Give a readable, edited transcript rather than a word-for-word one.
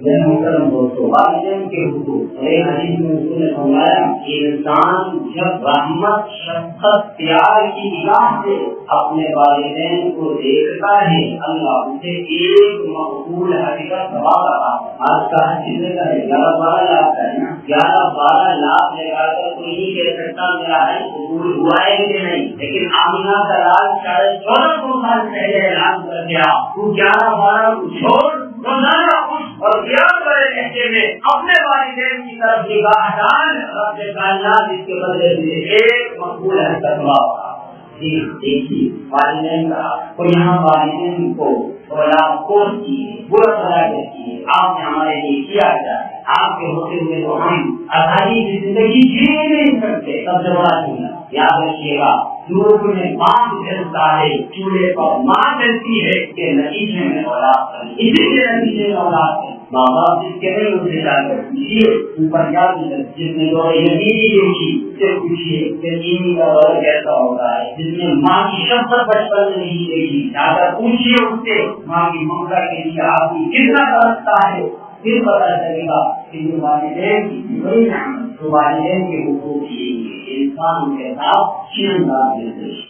محترم دوستوں، والدین کے حقوق ایک حدیث میں رسول نے فرمایا کہ انسان جب رحمت شفقت پیار کی نگاہ سے اپنے والدین کو دیکھتا ہے اللہ اسے ایک مقبول حقیقت ثواب عطا کرتا ہے۔ آج کا حدیث کا 11-12 لاکھ کا ہے نا، 11-12 لاکھ لگا کر کوئی نہیں کہہ سکتا میرا حج قبول ہوا ہے کہ نہیں، لیکن آمینہ کا راز 1400 سال پہلے اعلان کر دیا، تو 11-12 کو چھوڑ روزانہ اور پیار بڑے لہجے میں اپنے والدین کی طرف نگاہ ڈال، رب کائنات اس کے بدلے میں ایک مقبول ہے تقوا۔ دیکھیے والدین کا تو یہاں والدین کو اولاد کوس کی برا بھلا کرتی ہے، آپ نے ہمارے لیے کیا جائے، آپ کے ہوتے ہوئے تو ہم آزادی کی زندگی جی نہیں سکتے، سب سے بڑا چیز یاد رکھیے گا، لوگ میں ماں جلتا ہے چولہے پر ماں جلتی ہے کہ نتیجے میں اولاد کریں، اسی کے نتیجے میں اولاد کریں، ماں باپ جس کے نہیں اسے جا کر پوچھیے اوپر جا جس نے جو یقینی دیکھی سے پوچھیے یقینی کا دور کیسا ہوتا ہے، جس نے ماں کی شفقت بچپن میں نہیں دیکھی جا کر پوچھیے اس سے ماں کی ممتا کے لیے آپ کی کتنا برستا ہے، پھر پتا چلے گا کہ جو والدین کی بڑی نعمت، جو والدین کے حقوق کی انسان کے ساتھ شیرنداز